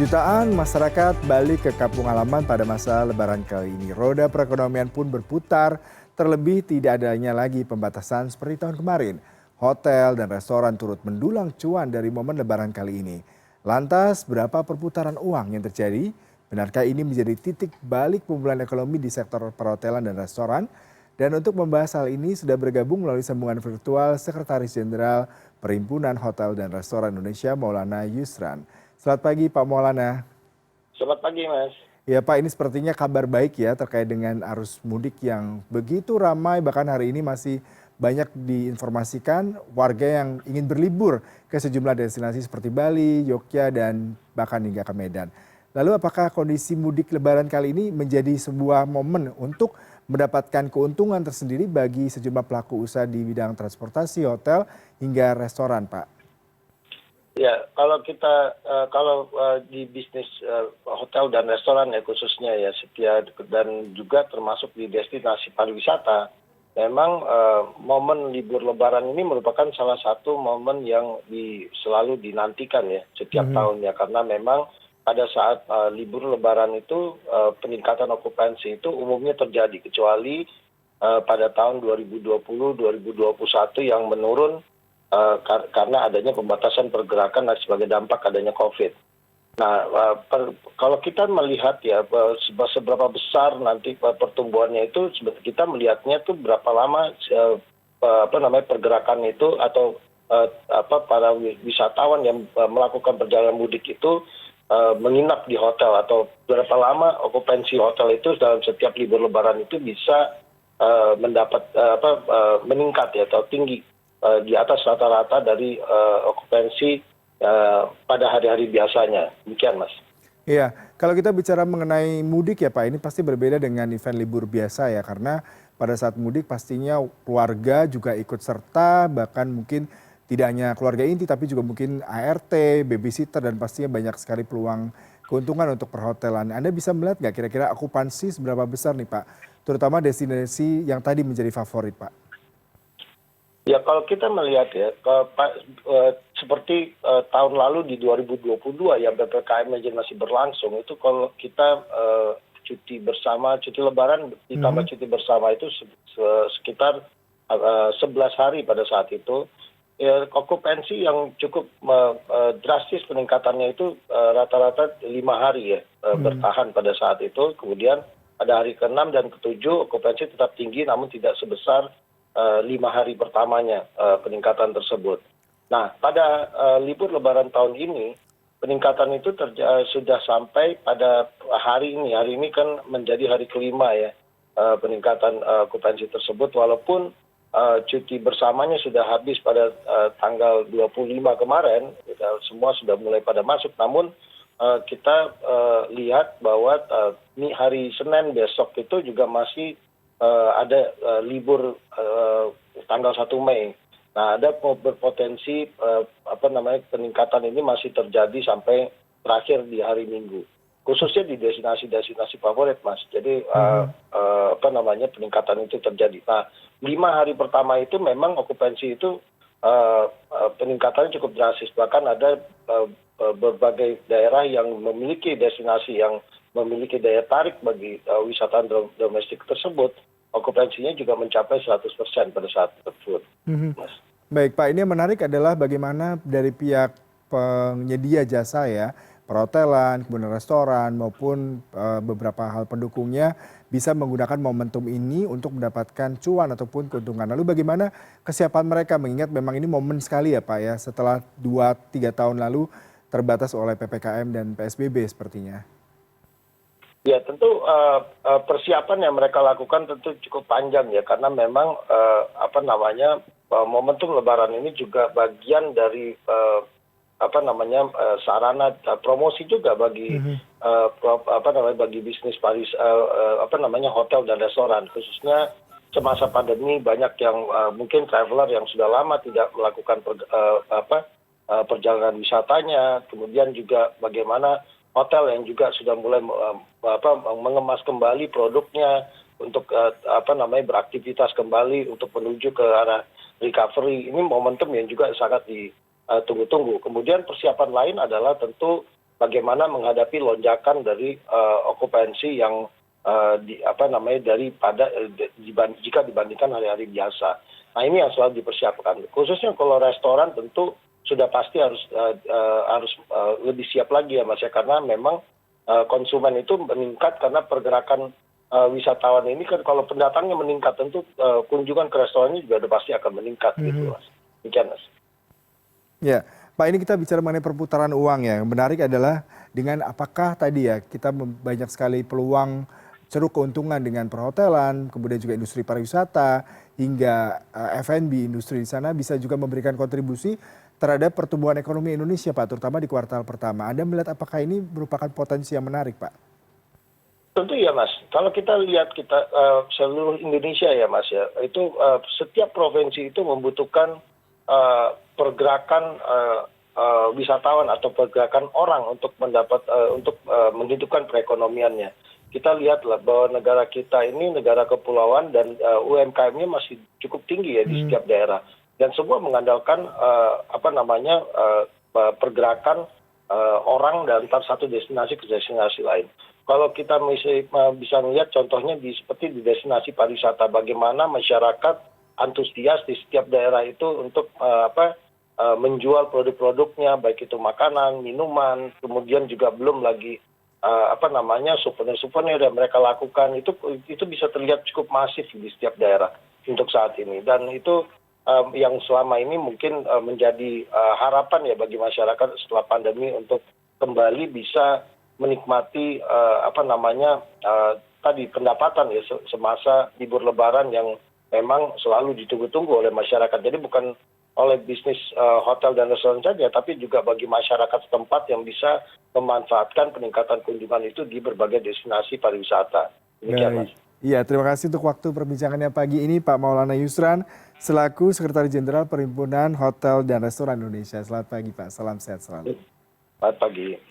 Jutaan masyarakat balik ke kampung halaman pada masa Lebaran kali ini. Roda perekonomian pun berputar, terlebih tidak adanya lagi pembatasan seperti tahun kemarin. Hotel dan restoran turut mendulang cuan dari momen Lebaran kali ini. Lantas, berapa perputaran uang yang terjadi? Benarkah ini menjadi titik balik pemulihan ekonomi di sektor perhotelan dan restoran? Dan untuk membahas hal ini sudah bergabung melalui sambungan virtual Sekretaris Jenderal Perhimpunan Hotel dan Restoran Indonesia Maulana Yusran. Selamat pagi Pak Maulana. Selamat pagi, Mas. Ya Pak, ini sepertinya kabar baik ya terkait dengan arus mudik yang begitu ramai, bahkan hari ini masih banyak diinformasikan warga yang ingin berlibur ke sejumlah destinasi seperti Bali, Yogyakarta, dan bahkan hingga ke Medan. Lalu apakah kondisi mudik Lebaran kali ini menjadi sebuah momen untuk mendapatkan keuntungan tersendiri bagi sejumlah pelaku usaha di bidang transportasi, hotel, hingga restoran, Pak? Ya, kalau di bisnis hotel dan restoran ya khususnya ya dan juga termasuk di destinasi pariwisata, memang momen libur Lebaran ini merupakan salah satu momen yang selalu dinantikan ya setiap tahunnya karena memang pada saat libur Lebaran itu peningkatan okupansi itu umumnya terjadi kecuali pada tahun 2020, 2021 yang menurun karena adanya pembatasan pergerakan sebagai dampak adanya COVID. Nah, kalau kita melihat ya seberapa besar nanti pertumbuhannya itu, kita melihatnya itu berapa lama pergerakan itu atau para wisatawan yang melakukan perjalanan mudik itu menginap di hotel atau berapa lama okupansi hotel itu dalam setiap libur Lebaran itu bisa meningkat ya atau tinggi di atas rata-rata dari okupansi pada hari-hari biasanya. Demikian, Mas. Iya, kalau kita bicara mengenai mudik ya Pak, ini pasti berbeda dengan event libur biasa ya, karena pada saat mudik pastinya keluarga juga ikut serta, bahkan mungkin tidak hanya keluarga inti, tapi juga mungkin ART, babysitter, dan pastinya banyak sekali peluang keuntungan untuk perhotelan. Anda bisa melihat nggak kira-kira okupansi seberapa besar nih Pak, terutama destinasi yang tadi menjadi favorit Pak? Ya, kalau kita melihat ya, seperti tahun lalu di 2022 yang PPKM masih berlangsung, itu kalau kita cuti Lebaran ditambah cuti bersama itu sekitar 11 hari pada saat itu. Ya, okupansi yang cukup drastis peningkatannya itu rata-rata 5 hari ya bertahan pada saat itu. Kemudian pada hari ke-6 dan ke-7 okupansi tetap tinggi namun tidak sebesar 5 hari pertamanya peningkatan tersebut. Nah, pada libur Lebaran tahun ini peningkatan itu sudah sampai pada hari ini. Hari ini kan menjadi hari kelima ya peningkatan okupansi tersebut, walaupun cuti bersamanya sudah habis pada tanggal 25 kemarin, semua sudah mulai pada masuk. Namun kita lihat bahwa hari Senin besok itu juga masih ada libur tanggal 1 Mei. Nah, ada berpotensi peningkatan ini masih terjadi sampai terakhir di hari Minggu. Khususnya di destinasi-destinasi favorit, Mas. Jadi peningkatan itu terjadi. Nah, 5 hari pertama itu memang okupansi itu peningkatannya cukup drastis. Bahkan ada berbagai daerah yang memiliki destinasi yang memiliki daya tarik bagi wisatawan domestik tersebut, okupansinya juga mencapai 100% pada saat tersebut. Mas. Baik Pak, ini yang menarik adalah bagaimana dari pihak penyedia jasa ya, perhotelan, kemudian restoran maupun beberapa hal pendukungnya bisa menggunakan momentum ini untuk mendapatkan cuan ataupun keuntungan. Lalu bagaimana kesiapan mereka mengingat memang ini momen sekali ya Pak ya, setelah 2-3 tahun lalu terbatas oleh PPKM dan PSBB sepertinya. Ya, tentu persiapan yang mereka lakukan tentu cukup panjang ya, karena memang momentum Lebaran ini juga bagian dari sarana promosi juga bagi bagi bisnis hotel dan restoran, khususnya semasa pandemi banyak yang mungkin traveler yang sudah lama tidak melakukan perjalanan wisatanya, kemudian juga bagaimana hotel yang juga sudah mulai mengemas kembali produknya untuk beraktivitas kembali untuk menuju ke arah recovery. Ini momentum yang juga sangat ditunggu-tunggu. Kemudian persiapan lain adalah tentu bagaimana menghadapi lonjakan dari okupansi yang jika dibandingkan hari-hari biasa. Nah ini yang selalu dipersiapkan. Khususnya kalau restoran tentu sudah pasti harus lebih siap lagi ya Mas ya, karena memang konsumen itu meningkat karena pergerakan wisatawan ini kan, kalau pendatangnya meningkat tentu kunjungan ke restorannya juga udah pasti akan meningkat gitu Mas. Demikian Mas. Ya, Pak, ini kita bicara mengenai perputaran uang ya. Yang menarik adalah dengan apakah tadi ya kita banyak sekali peluang ceruk keuntungan dengan perhotelan, kemudian juga industri pariwisata, hingga F&B industri di sana bisa juga memberikan kontribusi terhadap pertumbuhan ekonomi Indonesia, Pak, terutama di kuartal pertama. Anda melihat apakah ini merupakan potensi yang menarik, Pak? Tentu ya Mas, kalau kita lihat seluruh Indonesia ya Mas ya, itu setiap provinsi itu membutuhkan pergerakan wisatawan atau pergerakan orang untuk menghidupkan perekonomiannya. Kita lihatlah bahwa negara kita ini negara kepulauan dan UMKM-nya masih cukup tinggi ya di setiap daerah, dan semua mengandalkan pergerakan orang dari satu destinasi ke destinasi lain. Kalau kita bisa melihat contohnya seperti di destinasi pariwisata, bagaimana masyarakat antusias di setiap daerah itu untuk menjual produk-produknya, baik itu makanan, minuman, kemudian juga belum lagi souvenir-souvenir yang mereka lakukan, itu bisa terlihat cukup masif di setiap daerah untuk saat ini, dan itu yang selama ini mungkin menjadi harapan ya bagi masyarakat setelah pandemi untuk kembali bisa menikmati pendapatan ya semasa libur Lebaran yang memang selalu ditunggu-tunggu oleh masyarakat. Jadi bukan oleh bisnis hotel dan restoran saja, tapi juga bagi masyarakat setempat yang bisa memanfaatkan peningkatan kunjungan itu di berbagai destinasi pariwisata. Demikian, Mas. Iya, terima kasih untuk waktu perbincangannya pagi ini, Pak Maulana Yusran, selaku Sekretaris Jenderal Perhimpunan Hotel dan Restoran Indonesia. Selamat pagi, Pak. Salam sehat selalu. Selamat pagi.